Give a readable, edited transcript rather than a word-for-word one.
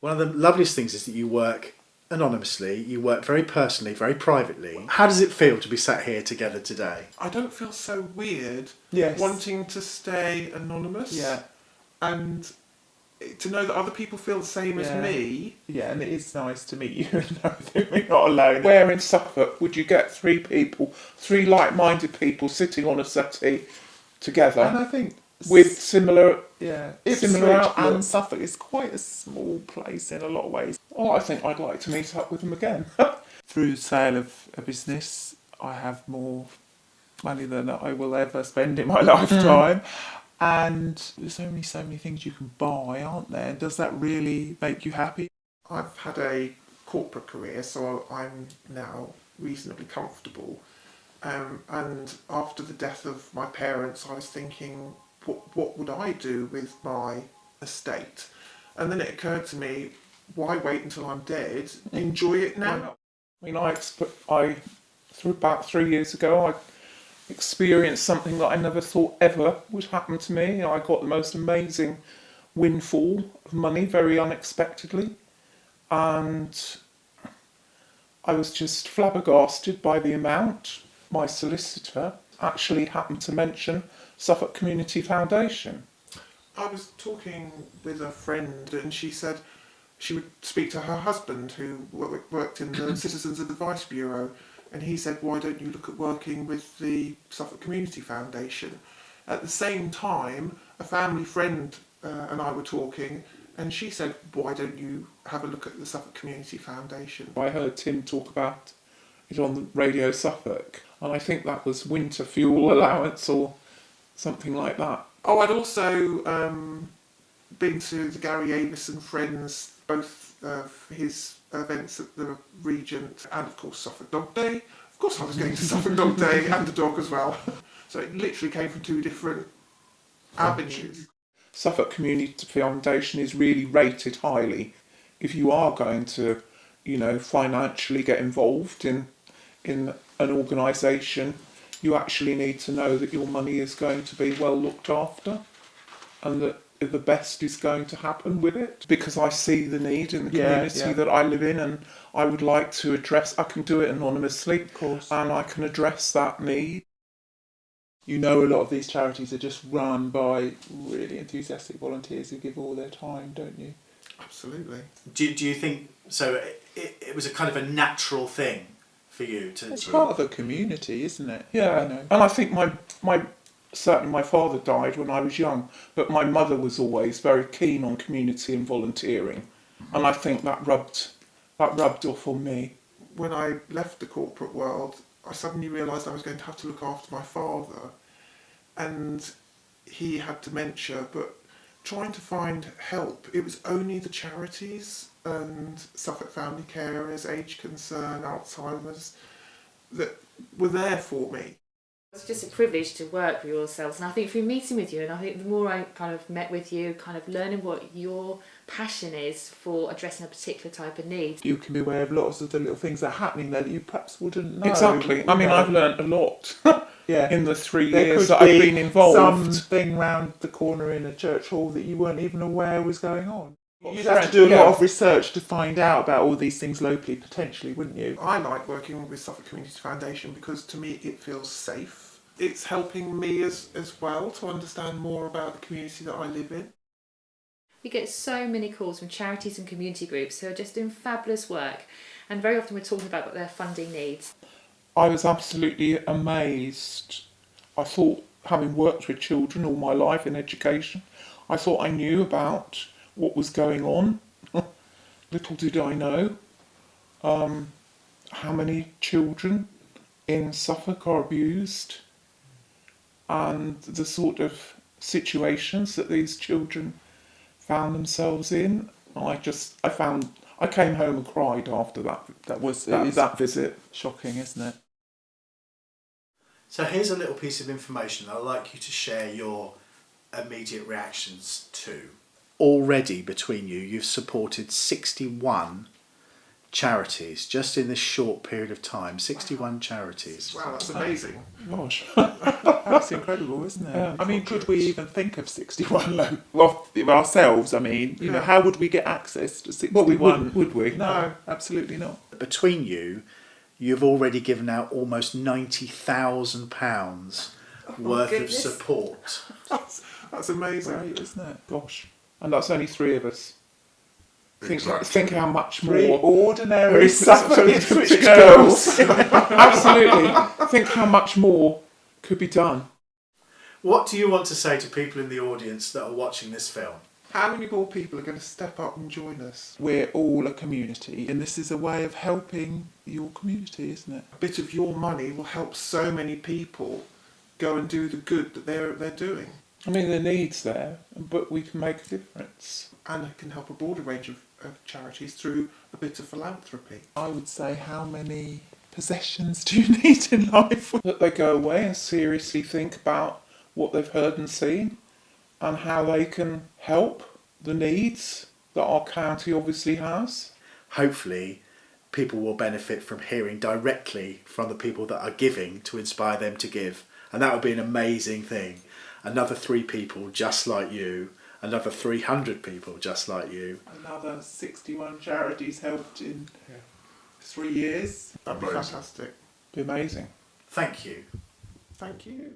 One of the loveliest things is that you work anonymously, you work very personally, very privately. How does it feel to be sat here together today? I don't feel so weird Yes. wanting to stay anonymous. Yeah. And to know that other people feel the same as me. Yeah, and it is nice to meet you and know that we're not alone. Where in Suffolk would you get three like-minded people sitting on a settee together? And I think with similar outlook. And Suffolk is quite a small place in a lot of ways. Oh, I think I'd like to meet up with them again. Through the sale of a business, I have more money than I will ever spend in my lifetime. And there's only so many things you can buy, aren't there? Does that really make you happy? I've had a corporate career, so I'm now reasonably comfortable. And after the death of my parents, I was thinking, what would I do with my estate? And then it occurred to me, why wait until I'm dead? Enjoy it now. I mean, through about 3 years ago, I experienced something that I never thought ever would happen to me. I got the most amazing windfall of money very unexpectedly, and I was just flabbergasted by the amount. My solicitor actually happened to mention Suffolk Community Foundation. I was talking with a friend and she said she would speak to her husband who worked in the Citizens Advice Bureau, and he said, why don't you look at working with the Suffolk Community Foundation? At the same time, a family friend and I were talking, and she said, why don't you have a look at the Suffolk Community Foundation? I heard Tim talk about it on Radio Suffolk, and I think that was winter fuel allowance or something like that. Oh, I'd also been to the Gary Avis and Friends, both of his events at the Regent, and of course Suffolk Dog Day. Of course I was going to Suffolk Dog Day and the dog as well. So it literally came from two different avenues. Suffolk Community Foundation is really rated highly. If you are going to, financially get involved in an organisation, you actually need to know that your money is going to be well looked after and that the best is going to happen with it, because I see the need in the community that I live in, and I would like to address. I can do it anonymously, of course, and I can address that need. A lot of these charities are just run by really enthusiastic volunteers who give all their time, don't you? Absolutely. Do you think so? It was a kind of a natural thing for you to. It's part of a community, isn't it? Yeah, and I think certainly my father died when I was young, but my mother was always very keen on community and volunteering, and I think that rubbed off on me. When I left the corporate world, I suddenly realised I was going to have to look after my father, and he had dementia, but trying to find help, it was only the charities and Suffolk Family Carers, Age Concern, Alzheimer's, that were there for me. It's just a privilege to work with yourselves, and I think through meeting with you, and I think the more I kind of met with you, kind of learning what your passion is for addressing a particular type of need. You can be aware of lots of the little things that are happening there that you perhaps wouldn't know. Exactly. I mean, I've learned a lot in the 3 years that I've been involved. Something round the corner in a church hall that you weren't even aware was going on. You'd have to do a lot of research to find out about all these things locally, potentially, wouldn't you? I like working with Suffolk Community Foundation because to me it feels safe. It's helping me as well to understand more about the community that I live in. We get so many calls from charities and community groups who are just doing fabulous work, and very often we're talking about what their funding needs. I was absolutely amazed. I thought, having worked with children all my life in education, I thought I knew about what was going on. Little did I know how many children in Suffolk are abused and the sort of situations that these children found themselves in. I came home and cried after that visit. Shocking, isn't it? So here's a little piece of information I'd like you to share your immediate reactions to. Already between you've supported 61 charities just in this short period of time. 61 charities. Wow, that's amazing. Gosh. That's incredible, isn't it? I mean, could we even think of 61 ourselves? I mean, you know, how would we get access to 61? Well, we wouldn't, would we? No, absolutely not. Between you, you've already given out almost £90,000 worth of goodness. support. That's amazing. Great, isn't it? Gosh. And that's only 3 of us. Exactly. Think how much 3 more ordinary Suffolk Ipswich girls. Absolutely. Think how much more could be done. What do you want to say to people in the audience that are watching this film? How many more people are going to step up and join us? We're all a community, and this is a way of helping your community, isn't it? A bit of your money will help so many people go and do the good that they're doing, I mean, the need's there, but we can make a difference. and it can help a broader range of charities through a bit of philanthropy. I would say, how many possessions do you need in life? That they go away and seriously think about what they've heard and seen and how they can help the needs that our county obviously has. Hopefully, people will benefit from hearing directly from the people that are giving to inspire them to give. And that would be an amazing thing. Another 3 people just like you, another 300 people just like you. Another 61 charities helped in 3 years. That'd be fantastic. Be amazing. Thank you. Thank you.